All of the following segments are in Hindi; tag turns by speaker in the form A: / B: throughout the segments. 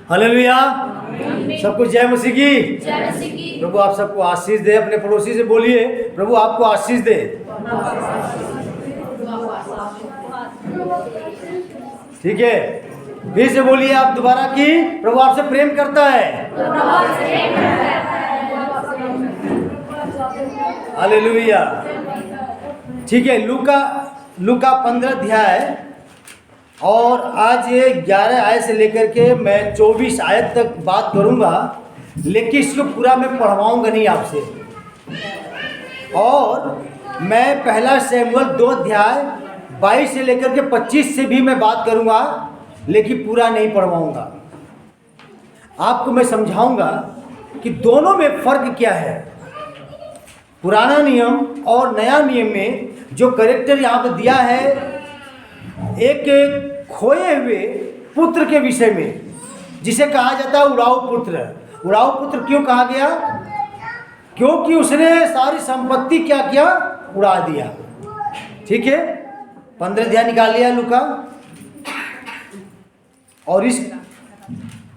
A: हालेलुया। सबको जय मसीह की। प्रभु आप सबको आशीष दे। अपने पड़ोसी से बोलिए, प्रभु आपको आशीष दे। ठीक है, फिर से बोलिए आप दोबारा कि प्रभु आपसे प्रेम करता है। हालेलुया। ठीक है, लूका 15 अध्याय और आज ये 11 आयत से लेकर के मैं 24 आयत तक बात करूंगा, लेकिन इसको पूरा मैं पढ़वाऊंगा नहीं आपसे। और मैं पहला शमूएल 2 अध्याय 22 से लेकर के 25 से भी मैं बात करूंगा, लेकिन पूरा नहीं पढ़वाऊंगा। आपको मैं समझाऊंगा कि दोनों में फर्क क्या है। पुराना नियम और नया नियम में जो कैरेक्टर यहाँ पर दिया है, एक खोए हुए पुत्र के विषय में, जिसे कहा जाता है उड़ाऊ पुत्र। उड़ाऊ पुत्र क्यों कहा गया? क्योंकि उसने सारी संपत्ति क्या किया? उड़ा दिया। ठीक है, 15 अध्याय निकाल लिया लूका, और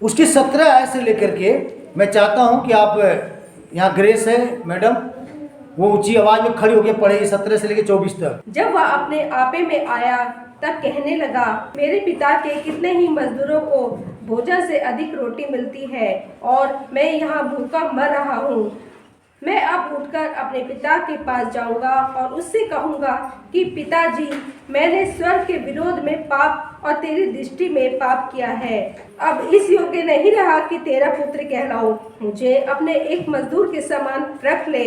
A: उसकी 17 आयत से लेकर के मैं चाहता हूं कि आप, यहाँ ग्रेस है मैडम, वो ऊंची आवाज में खड़ी होकर पढ़ेगी 17 से लेकर 24 तक।
B: जब वह अपने आपे में आया तब कहने लगा, मेरे पिता के कितने ही मजदूरों को भोजन से अधिक रोटी मिलती है और मैं यहाँ भूखा मर रहा हूँ। मैं अब उठकर अपने पिता के पास जाऊंगा और उससे कहूंगा कि पिताजी, मैंने स्वर्ग के विरोध में पाप और तेरी दृष्टि में पाप किया है। अब इस योग्य नहीं रहा कि तेरा पुत्र कहलाऊं। मुझे अपने एक मजदूर के समान रख ले।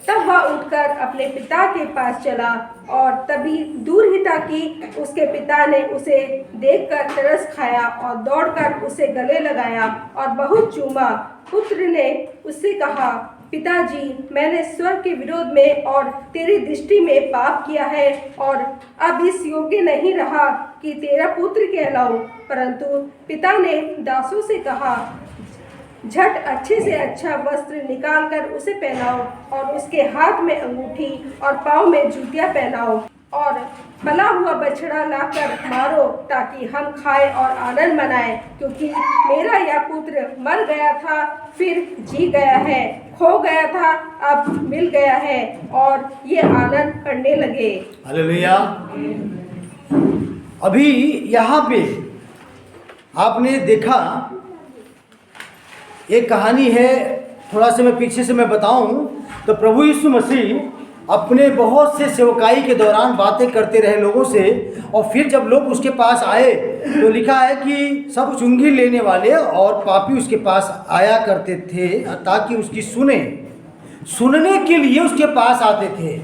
B: तब वह उठकर अपने पिता के पास चला और तभी दूर ही था कि उसके पिता ने उसे देखकर तरस खाया और दौड़कर उसे गले लगाया और बहुत चूमा। पुत्र ने उससे कहा, पिताजी, मैंने स्वर्ग के विरोध में और तेरी दृष्टि में पाप किया है और अब इस योग्य नहीं रहा कि तेरा पुत्र कहलाऊं। परंतु पिता ने दासों से कहा, झट अच्छे से अच्छा वस्त्र निकालकर उसे पहनाओ और उसके हाथ में अंगूठी और पाँव में जूतियाँ पहनाओ और पला हुआ बछड़ा लाकर मारो, ताकि हम खाएं और आनंद मनाएं। क्योंकि मेरा यह पुत्र मर गया था, फिर जी गया है, खो गया था, अब मिल गया है, और ये आनंद करने लगे।
A: हालेलुया। अभी यहाँ पे आपने देखा, एक कहानी है, थोड़ा सा मैं पीछे से मैं बताऊं तो प्रभु यीशु मसीह अपने बहुत से सेवकाई के दौरान बातें करते रहे लोगों से, और फिर जब लोग उसके पास आए तो लिखा है कि सब चुंगी लेने वाले और पापी उसके पास आया करते थे ताकि उसकी सुनने के लिए उसके पास आते थे।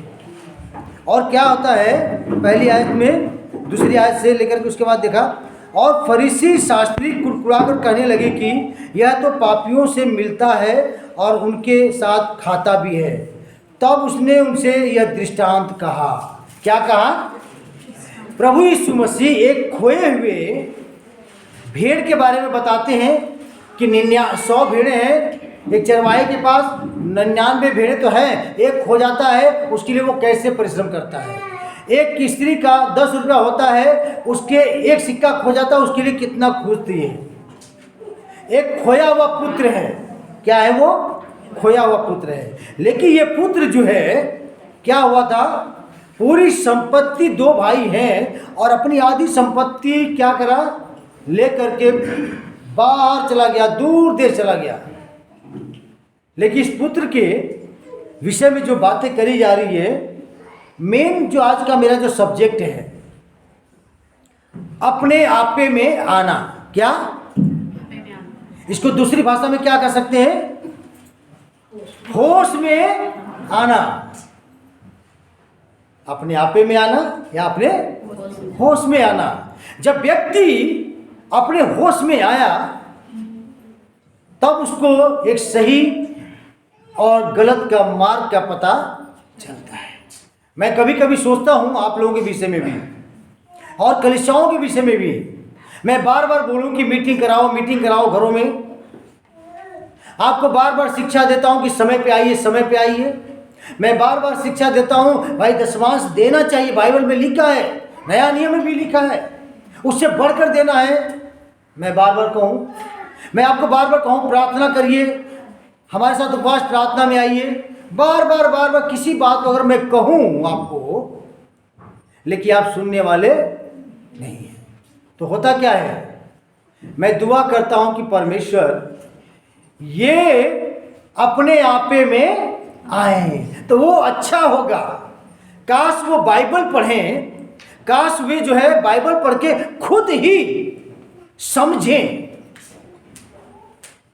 A: और क्या होता है, पहली आयत में, दूसरी आयत से लेकर के उसके बाद देखा, और फरीसी शास्त्री कुड़कुड़ाकर कहने लगे कि यह तो पापियों से मिलता है और उनके साथ खाता भी है। तब उसने उनसे यह दृष्टांत कहा। क्या कहा? प्रभु यीशु मसीह एक खोए हुए भेड़ के बारे में बताते हैं कि 100 भेड़ें हैं एक चरवाहे के पास, 99 भेड़ें तो हैं, एक खो जाता है, उसके लिए वो कैसे परिश्रम करता है। एक स्त्री का 10 रुपया होता है, उसके एक सिक्का खो जाता है, उसके लिए कितना खोजती है। एक खोया हुआ पुत्र है। क्या है वो? खोया हुआ पुत्र है। लेकिन ये पुत्र जो है, क्या हुआ था, पूरी संपत्ति, 2 भाई हैं और अपनी आधी संपत्ति क्या करा, लेकर के बाहर चला गया, दूर देश चला गया। लेकिन इस पुत्र के विषय में जो बातें करी जा रही है, मेन जो आज का मेरा जो सब्जेक्ट है, अपने आपे में आना। क्या? इसको दूसरी भाषा में क्या कह सकते हैं? होश में आना। अपने आपे में आना या अपने होश में आना। जब व्यक्ति अपने होश में आया तब उसको एक सही और गलत का मार्ग का पता चलता है। मैं कभी कभी सोचता हूं आप लोगों के विषय में भी और कलीसियाओं के विषय में भी, मैं बार बार बोलूं कि मीटिंग कराओ घरों में। आपको बार बार शिक्षा देता हूं कि समय पे आइए। मैं बार बार शिक्षा देता हूं भाई दशमांश देना चाहिए, बाइबल में लिखा है, नया नियम में भी लिखा है, उससे बढ़कर देना है। मैं बार बार कहूं मैं आपको बार बार कहूँ प्रार्थना करिए, हमारे साथ उपवास प्रार्थना में आइए, बार बार किसी बात को अगर मैं कहूँ आपको, लेकिन आप सुनने वाले नहीं हैं, तो होता क्या है, मैं दुआ करता हूं कि परमेश्वर ये अपने आपे में आए तो वो अच्छा होगा। काश वो बाइबल पढ़ें, काश वे जो है बाइबल पढ़ के खुद ही समझें,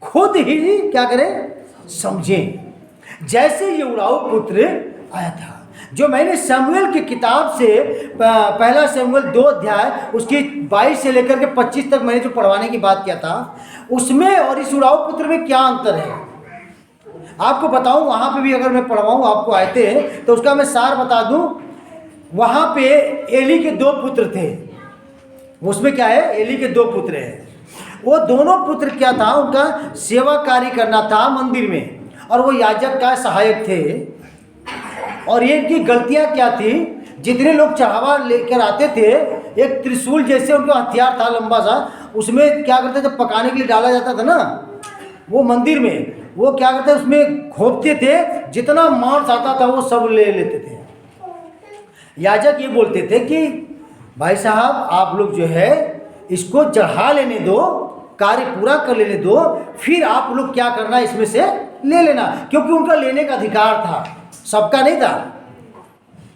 A: खुद ही क्या करें, समझें। जैसे ये उड़ाऊ पुत्र आया था, जो मैंने शमूएल की किताब से पहला शमूएल 2 अध्याय उसकी 22 से लेकर के 25 तक मैंने जो पढ़वाने की बात किया था, उसमें और इस उड़ाऊ पुत्र में क्या अंतर है आपको बताऊं। वहां पे भी अगर मैं पढ़वाऊं आपको आयते हैं तो उसका मैं सार बता दूं। वहां पे एली के 2 पुत्र थे, उसमें क्या है, एली के 2 पुत्र हैं। वो दोनों पुत्र क्या था, उनका सेवा कार्य करना था मंदिर में, और वो याजक का सहायक थे। और ये इनकी गलतियां क्या थी, जितने लोग चढ़ावा लेकर आते थे, एक त्रिशूल जैसे उनका हथियार था लंबा सा, उसमें क्या करते थे, पकाने के लिए डाला जाता था ना वो मंदिर में, वो क्या करते उसमें घोंपते थे, जितना मांस आता था वो सब ले लेते थे। याजक ये बोलते थे कि भाई साहब आप लोग जो है इसको चढ़ा लेने दो, कार्य पूरा कर लेने दो, फिर आप लोग क्या करना इसमें से ले लेना, क्योंकि उनका लेने का अधिकार था, सबका नहीं था।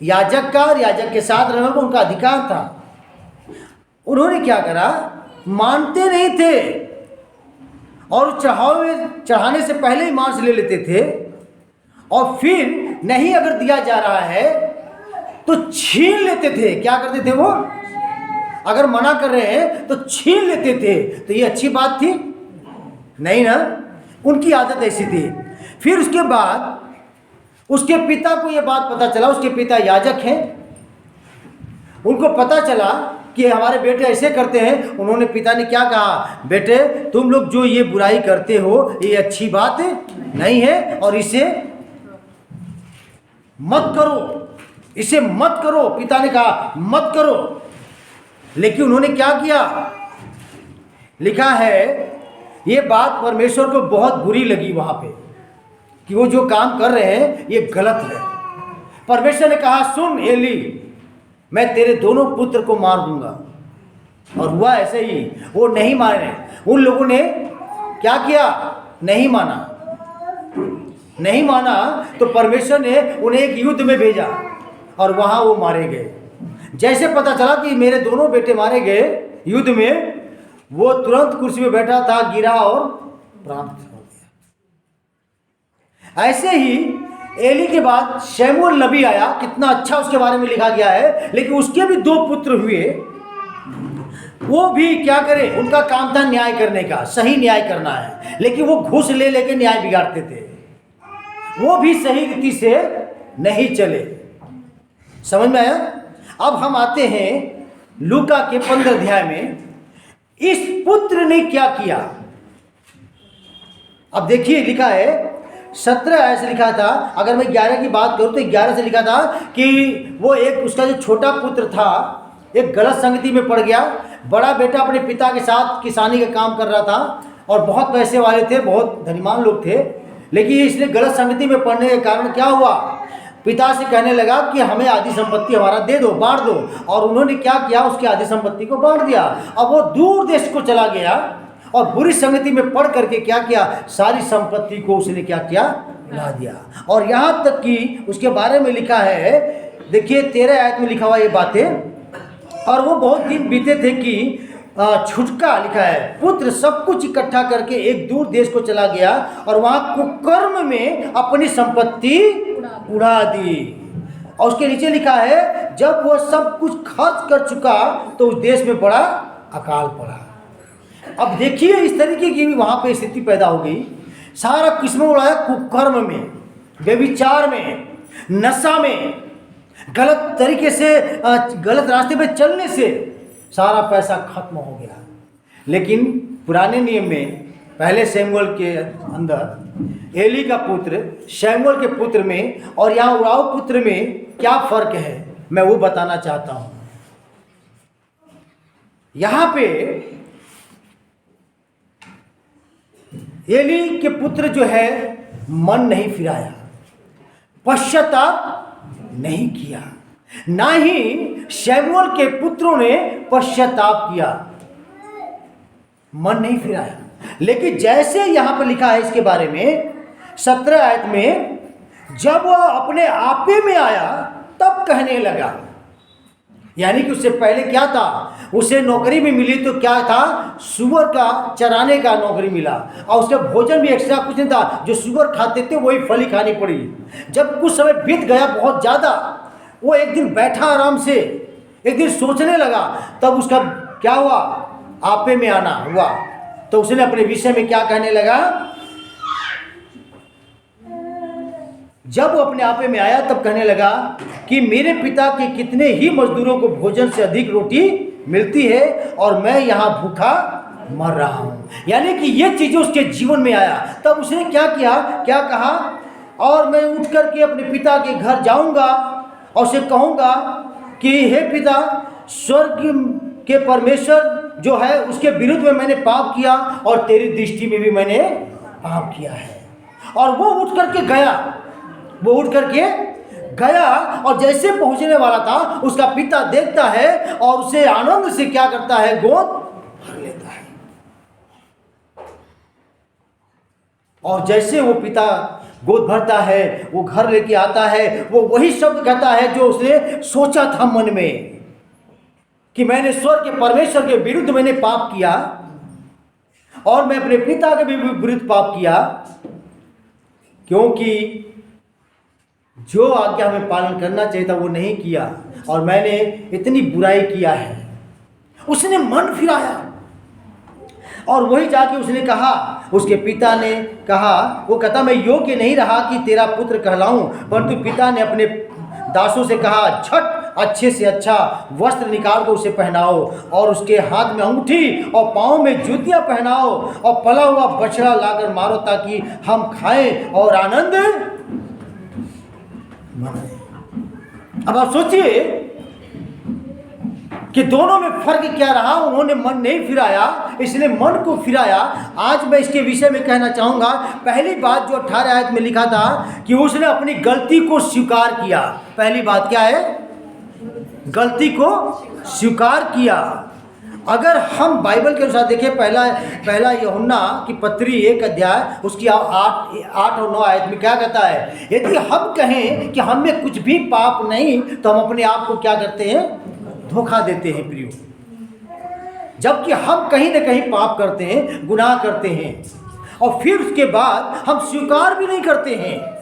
A: याजक का और याजक के साथ रहने का उनका अधिकार था। उन्होंने क्या करा, मानते नहीं थे और चढ़ाने से पहले ही मांस ले लेते थे, और फिर नहीं अगर दिया जा रहा है तो छीन लेते थे। क्या करते थे वो, अगर मना कर रहे हैं तो छीन लेते थे। तो ये अच्छी बात थी नहीं ना, उनकी आदत ऐसी थी। फिर उसके बाद उसके पिता को यह बात पता चला, उसके पिता याजक हैं, उनको पता चला कि हमारे बेटे ऐसे करते हैं। उन्होंने, पिता ने क्या कहा, बेटे तुम लोग जो ये बुराई करते हो ये अच्छी बात नहीं है, और इसे मत करो, इसे मत करो। पिता ने कहा मत करो, लेकिन उन्होंने क्या किया, लिखा है ये बात परमेश्वर को बहुत बुरी लगी वहां पे, कि वो जो काम कर रहे हैं ये गलत है। परमेश्वर ने कहा सुन एली, मैं तेरे दोनों पुत्र को मार दूंगा। और हुआ ऐसे ही, वो नहीं माने। उन लोगों ने क्या किया, नहीं माना। नहीं माना तो परमेश्वर ने उन्हें एक युद्ध में भेजा और वहां वो मारे गए। जैसे पता चला कि मेरे दोनों बेटे मारे गए युद्ध में, वो तुरंत कुर्सी में बैठा था, गिरा और प्राण हो गया। ऐसे ही एली के बाद शमूएल नबी आया, कितना अच्छा उसके बारे में लिखा गया है। लेकिन उसके भी 2 पुत्र हुए, वो भी क्या करे, उनका काम था न्याय करने का, सही न्याय करना है, लेकिन वो घूस ले लेके न्याय बिगाड़ते थे, वो भी सही रीति से नहीं चले। समझ में आया। अब हम आते हैं लूका के 15 अध्याय में। इस पुत्र ने क्या किया, अब देखिए लिखा है 17 ऐसे लिखा था। अगर मैं 11 की बात करूं तो 11 से लिखा था कि वो एक, उसका जो छोटा पुत्र था एक गलत संगति में पड़ गया। बड़ा बेटा अपने पिता के साथ किसानी का काम कर रहा था और बहुत पैसे वाले थे, बहुत धनीमान लोग थे, लेकिन इसने गलत संगति में पड़ने के कारण क्या हुआ, पिता से कहने लगा कि हमें आधी संपत्ति हमारा दे दो, बांट दो। और उन्होंने क्या किया, उसकी आधी संपत्ति को बांट दिया। अब वो दूर देश को चला गया और बुरी संगति में पढ़ करके क्या किया, सारी संपत्ति को उसने क्या किया, ला दिया। और यहाँ तक कि उसके बारे में लिखा है, देखिए 13 आयत में लिखा हुआ ये बातें। और वो बहुत दिन बीते थे कि छुटका, लिखा है, पुत्र सब कुछ इकट्ठा करके एक दूर देश को चला गया और वहाँ कुकर्म में अपनी संपत्ति उड़ा दी। और उसके नीचे लिखा है जब वो सब कुछ खर्च कर चुका तो उस देश में बड़ा अकाल पड़ा। अब देखिए इस तरीके की भी वहाँ पे स्थिति पैदा हो गई। सारा किस्म उड़ाया कुकर्म में, व्यभिचार में, नशा में, गलत तरीके से गलत रास्ते पे चलने से सारा पैसा खत्म हो गया। लेकिन पुराने नियम में पहले शमूएल के अंदर एली का पुत्र शमूएल के पुत्र में और यहाँ उड़ाऊ पुत्र में क्या फर्क है, मैं वो बताना चाहता हूँ। यहाँ पे एली के पुत्र जो है मन नहीं फिराया, पश्चाताप नहीं किया, ना ही शमूएल के पुत्रों ने पश्चाताप किया, मन नहीं फिराया। लेकिन जैसे यहां पर लिखा है इसके बारे में 17 आयत में, जब वह अपने आपे में आया तब कहने लगा, यानी कि उससे पहले क्या था, उसे नौकरी भी मिली तो क्या था, सुअर का चराने का नौकरी मिला, और उसका भोजन भी एक्स्ट्रा कुछ नहीं था, जो सुअर खाते थे वही फली खानी पड़ी। जब कुछ समय बीत गया बहुत ज़्यादा, वो एक दिन बैठा आराम से, एक दिन सोचने लगा, तब उसका क्या हुआ, आपे में आना हुआ। तो उसने अपने विषय में क्या कहने लगा, जब वो अपने आपे में आया तब कहने लगा कि मेरे पिता के कितने ही मजदूरों को भोजन से अधिक रोटी मिलती है और मैं यहाँ भूखा मर रहा हूँ। यानी कि ये चीज़ें उसके जीवन में आया। तब उसने क्या किया, क्या कहा, और मैं उठ करके अपने पिता के घर जाऊँगा और उसे कहूँगा कि हे पिता, स्वर्ग के परमेश्वर जो है उसके विरुद्ध में मैंने पाप किया और तेरी दृष्टि में भी मैंने पाप किया है। और वो उठ करके गया, और जैसे पहुंचने वाला था उसका पिता देखता है और उसे आनंद से क्या करता है, गोद भर लेता है। और जैसे वो पिता गोद भरता है, वो घर लेके आता है, वो वही शब्द कहता है जो उसने सोचा था मन में कि मैंने स्वर्ग के परमेश्वर के विरुद्ध मैंने पाप किया और मैं अपने पिता के भी विरुद्ध पाप किया, क्योंकि जो आज्ञा हमें पालन करना चाहिए था वो नहीं किया और मैंने इतनी बुराई किया है। उसने मन फिराया और वही जाके उसने कहा, उसके पिता ने कहा, वो कहता मैं योग्य नहीं रहा कि तेरा पुत्र कहलाऊं, परंतु पिता ने अपने दासों से कहा, झट अच्छे से अच्छा वस्त्र निकाल कर उसे पहनाओ और उसके हाथ में अंगूठी और पाँव में जूतियां पहनाओ और पला हुआ बछड़ा लाकर मारो ताकि हम खाएं और आनंद मनाएं। अब आप सोचिए कि दोनों में फर्क क्या रहा। उन्होंने मन नहीं फिराया, इसने मन को फिराया। आज मैं इसके विषय में कहना चाहूँगा, पहली बात जो 18 आयत में लिखा था कि उसने अपनी गलती को स्वीकार किया। पहली बात क्या है, गलती को स्वीकार किया। अगर हम बाइबल के अनुसार देखें, पहला यूहन्ना की पत्री 1 अध्याय उसकी 8 और 9 आयत में क्या कहता है, यदि हम कहें कि हम में कुछ भी पाप नहीं तो हम अपने आप को क्या करते हैं, धोखा देते हैं प्रियो। जबकि हम कहीं ना कहीं पाप करते हैं, गुनाह करते हैं और फिर उसके बाद हम स्वीकार भी नहीं करते हैं।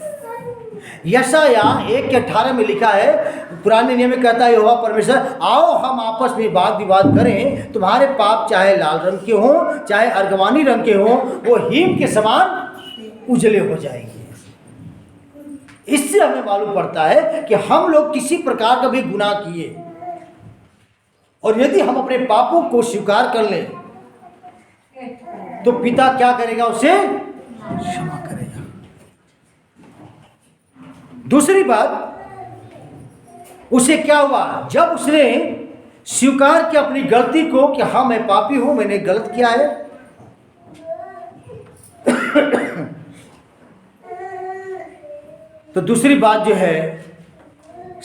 A: यशाया 1:18 में लिखा है, पुराने नियम में कहता है यहोवा परमेश्वर, आओ हम आपस में वाद विवाद करें, तुम्हारे पाप चाहे लाल रंग के हों चाहे अर्गवानी रंग के हों, वो हिम के समान उजले हो जाएंगे। इससे हमें मालूम पड़ता है कि हम लोग किसी प्रकार का भी गुनाह किए और यदि हम अपने पापों को स्वीकार कर लें तो पिता क्या करेगा, उसे क्षमा करेगा। दूसरी बात, उसे क्या हुआ, जब उसने स्वीकार किया अपनी गलती को कि हाँ मैं पापी हूं, मैंने गलत किया है, तो दूसरी बात जो है,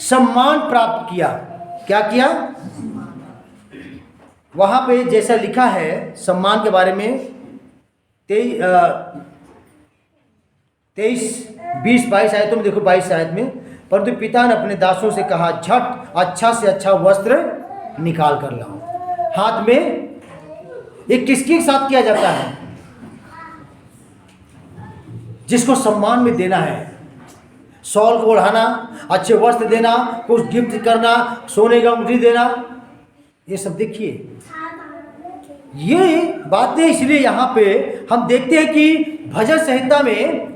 A: सम्मान प्राप्त किया। क्या किया, वहां पे जैसा लिखा है सम्मान के बारे में 23, 20, 22 आयतों में देखो। 22 आयत में, परंतु पिता ने अपने दासों से कहा, झट अच्छा से अच्छा वस्त्र निकाल कर लाओ। हाथ में ये किसके साथ किया जाता है, जिसको सम्मान में देना है, शॉल को ओढ़ाना, अच्छे वस्त्र देना, कुछ गिफ्ट करना, सोने का अंगूठी देना, ये सब देखिए। ये बातें इसलिए यहाँ पे हम देखते हैं कि भजन संहिता में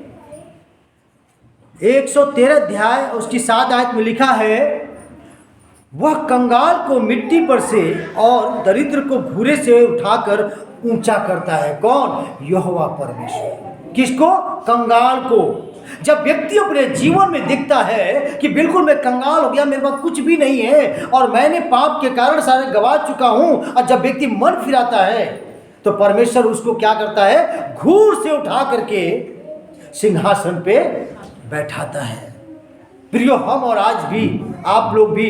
A: 113 अध्याय उसकी 7 आयत में लिखा है, वह कंगाल को मिट्टी पर से और दरिद्र को भूरे से उठाकर ऊंचा करता है। कौन, यहोवा परमेश्वर। किसको, कंगाल को। जब व्यक्ति अपने जीवन में दिखता है कि बिल्कुल मैं कंगाल हो गया, मेरे पास कुछ भी नहीं है और मैंने पाप के कारण सारे गवा चुका हूं, और जब व्यक्ति मन फिराता है तो परमेश्वर उसको क्या करता है, घूर से उठा करके सिंहासन पे बैठाता है। प्रियो, हम और आज भी आप लोग भी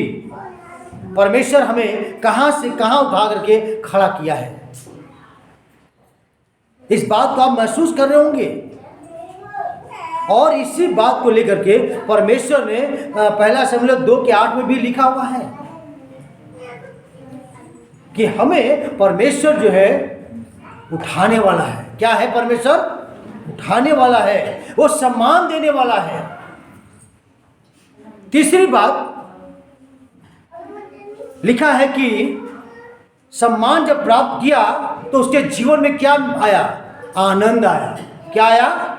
A: परमेश्वर हमें कहां से कहां उठा करके खड़ा किया है, इस बात को आप महसूस कर रहे होंगे। और इसी बात को लेकर के परमेश्वर ने पहला शमूएल 2:8 में भी लिखा हुआ है कि हमें परमेश्वर जो है उठाने वाला है। क्या है? परमेश्वर उठाने वाला है, वो सम्मान देने वाला है। तीसरी बात लिखा है कि सम्मान जब प्राप्त किया तो उसके जीवन में क्या आया? आनंद आया। क्या आया?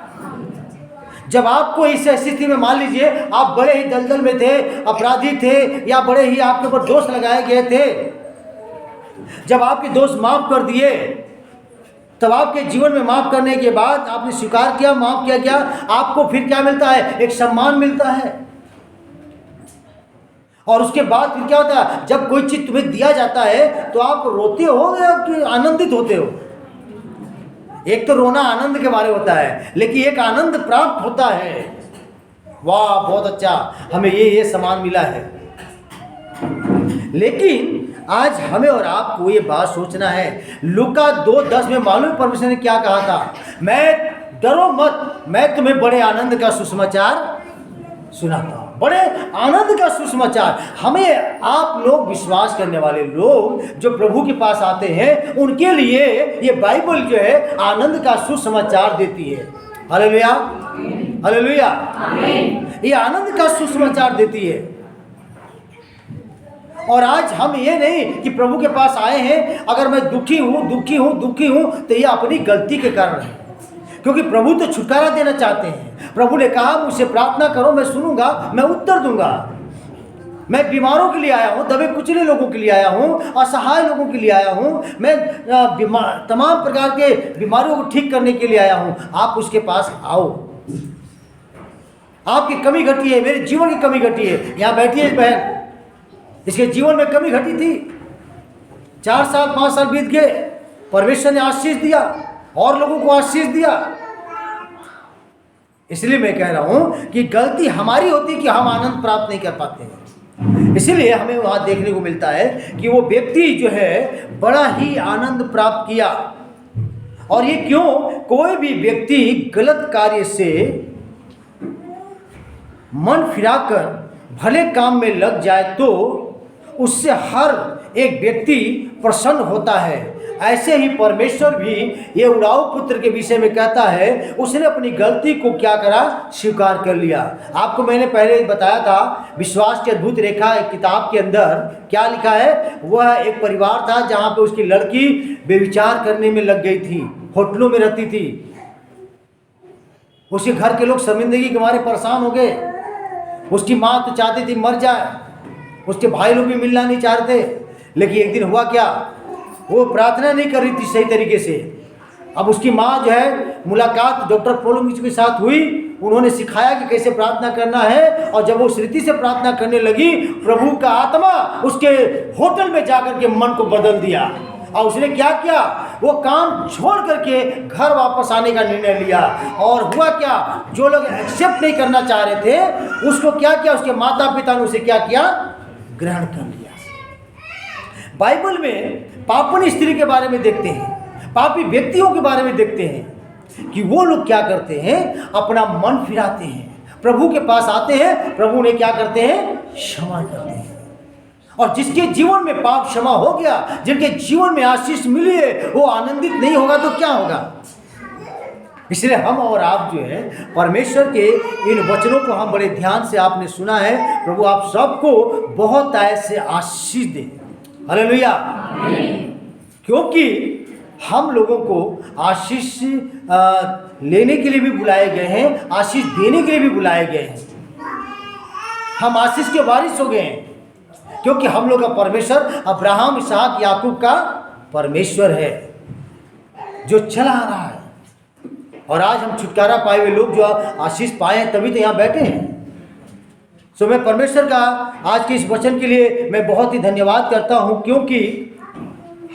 A: जब आपको इस स्थिति में, मान लीजिए आप बड़े ही दलदल में थे, अपराधी थे, या बड़े ही आपके ऊपर दोष लगाए गए थे, जब आपके दोष माफ कर दिए, तब आपके जीवन में माफ करने के बाद आपने स्वीकार किया, माफ किया गया, आपको फिर क्या मिलता है? एक सम्मान मिलता है। और उसके बाद फिर क्या होता है? जब कोई चीज तुम्हें दिया जाता है तो आप रोते हो या कि आनंदित होते हो? एक तो रोना आनंद के बारे होता है, लेकिन एक आनंद प्राप्त होता है। वाह, बहुत अच्छा, हमें ये सम्मान मिला है। लेकिन आज हमें और आपको ये बात सोचना है। लूका 2:10 में मालूम परमेश्वर ने क्या कहा था? मैं, डरो मत, मैं तुम्हें बड़े आनंद का सुसमाचार सुनाता हूं। बड़े आनंद का सुसमाचार। हमें आप लोग, विश्वास करने वाले लोग जो प्रभु के पास आते हैं, उनके लिए ये बाइबल जो है आनंद का सुसमाचार देती है। Hallelujah, hallelujah. ये आनंद का सुसमाचार देती है। और आज हम ये नहीं कि प्रभु के पास आए हैं, अगर मैं दुखी हूं तो ये अपनी गलती के कारण है, क्योंकि प्रभु तो छुटकारा देना चाहते हैं। प्रभु ने कहा, मुझसे प्रार्थना करो, मैं सुनूंगा, मैं उत्तर दूंगा। मैं बीमारों के लिए आया हूं, दबे कुचले लोगों के लिए आया हूं, असहाय लोगों के लिए आया हूं, मैं तमाम प्रकार के बीमारियों को ठीक करने के लिए आया हूं। आप उसके पास आओ। आपकी कमी घटी है, मेरे जीवन की कमी घटी है। यहां बैठी है बहन, इसके जीवन में कमी घटी थी, 4 साल 5 साल बीत गए, परमेश्वर ने आशीष दिया और लोगों को आशीष दिया। इसलिए मैं कह रहा हूं कि गलती हमारी होती है कि हम आनंद प्राप्त नहीं कर पाते हैं। इसीलिए हमें वहां देखने को मिलता है कि वो व्यक्ति जो है बड़ा ही आनंद प्राप्त किया। और ये क्यों? कोई भी व्यक्ति गलत कार्य से मन फिराकर भले काम में लग जाए तो उससे हर एक व्यक्ति प्रसन्न होता है। ऐसे ही परमेश्वर भी ये उड़ाऊ पुत्र के विषय में कहता है, उसने अपनी गलती को क्या करा? स्वीकार कर लिया। आपको मैंने पहले बताया था, विश्वास की अद्भुत रेखा एक किताब के अंदर क्या लिखा है? वह एक परिवार था जहाँ पे उसकी लड़की व्यभिचार करने में लग गई थी, होटलों में रहती थी। उसके घर के लोग शर्मिंदगी के मारे परेशान हो गए। उसकी माँ तो चाहती थी मर जाए, उसके भाई लोग भी मिलना नहीं चाहते। लेकिन एक दिन हुआ क्या? वो प्रार्थना नहीं कर रही थी सही तरीके से। अब उसकी माँ जो है, मुलाकात डॉक्टर पोलोमिच के साथ हुई, उन्होंने सिखाया कि कैसे प्रार्थना करना है। और जब वो उस रीति से प्रार्थना करने लगी, प्रभु का आत्मा उसके होटल में जाकर के मन को बदल दिया। और उसने क्या किया? वो काम छोड़ करके घर वापस आने का निर्णय लिया। और हुआ क्या? जो लोग एक्सेप्ट नहीं करना चाह रहे थे, उसको क्या किया? उसके माता पिता ने उसे क्या किया? ग्रहण कर लिया। बाइबल में पापनी स्त्री के बारे में देखते हैं, पापी व्यक्तियों के बारे में देखते हैं कि वो लोग क्या करते हैं? अपना मन फिराते हैं, प्रभु के पास आते हैं, प्रभु ने क्या करते हैं? क्षमा करते हैं। और जिसके जीवन में पाप क्षमा हो गया, जिनके जीवन में आशीष मिली है, वो आनंदित नहीं होगा तो क्या होगा? इसलिए हम और आप जो है परमेश्वर के इन वचनों को हम बड़े ध्यान से आपने सुना है। प्रभु आप सबको बहुत ऐसे आशीष दे। हालेलुया। क्योंकि हम लोगों को आशीष लेने के लिए भी बुलाए गए हैं, आशीष देने के लिए भी बुलाए गए हैं। हम आशीष के वारिस हो गए हैं, क्योंकि हम लोग का परमेश्वर अब्राहम, इसहाक, याकूब का परमेश्वर है जो चला आ रहा है। और आज हम छुटकारा पाए हुए लोग जो आशीष पाए हैं, तभी तो यहाँ बैठे हैं। सो मैं परमेश्वर का आज के इस वचन के लिए मैं बहुत ही धन्यवाद करता हूँ, क्योंकि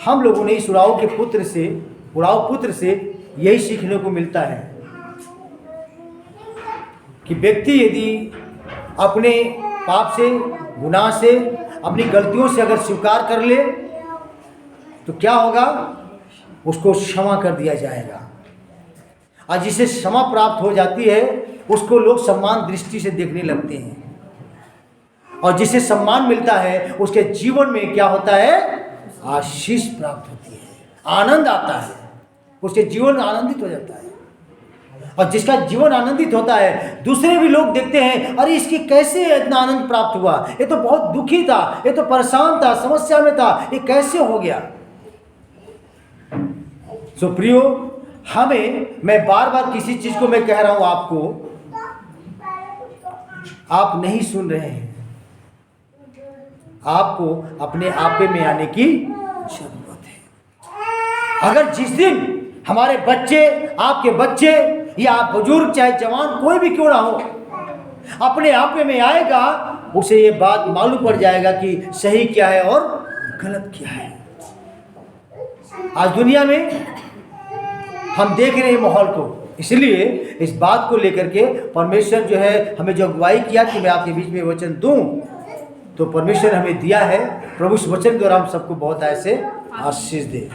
A: हम लोगों ने इस उड़ाऊ के पुत्र से उड़ाऊ पुत्र से यही सीखने को मिलता है कि व्यक्ति यदि अपने पाप से, गुनाह से, अपनी गलतियों से अगर स्वीकार कर ले तो क्या होगा, उसको क्षमा कर दिया जाएगा। और जिसे क्षमा प्राप्त हो जाती है उसको लोग सम्मान दृष्टि से देखने लगते हैं, और जिसे सम्मान मिलता है उसके जीवन में क्या होता है, आशीष प्राप्त होती है, आनंद आता है, उसके जीवन आनंदित हो जाता है। और जिसका जीवन आनंदित होता है दूसरे भी लोग देखते हैं, अरे इसकी कैसे इतना आनंद प्राप्त हुआ, ये तो बहुत दुखी था, ये तो परेशान था, समस्या में था, ये कैसे हो गया। सो प्रियो, मैं बार बार किसी चीज को मैं कह रहा हूं आपको, आप नहीं सुन रहे हैं, आपको अपने आपे में आने की जरूरत है। अगर जिस दिन हमारे बच्चे, आपके बच्चे या आप बुजुर्ग चाहे जवान कोई भी क्यों ना हो, अपने आपे में आएगा, उसे ये बात मालूम पड़ जाएगा कि सही क्या है और गलत क्या है। आज दुनिया में हम देख रहे हैं माहौल को, इसलिए इस बात को लेकर के परमेश्वर जो है हमें जो अगुवाई किया कि मैं आपके बीच में वचन दूं, तो परमेश्वर हमें दिया है। प्रभु इस वचन द्वारा हम सबको बहुत ऐसे आशीष दे।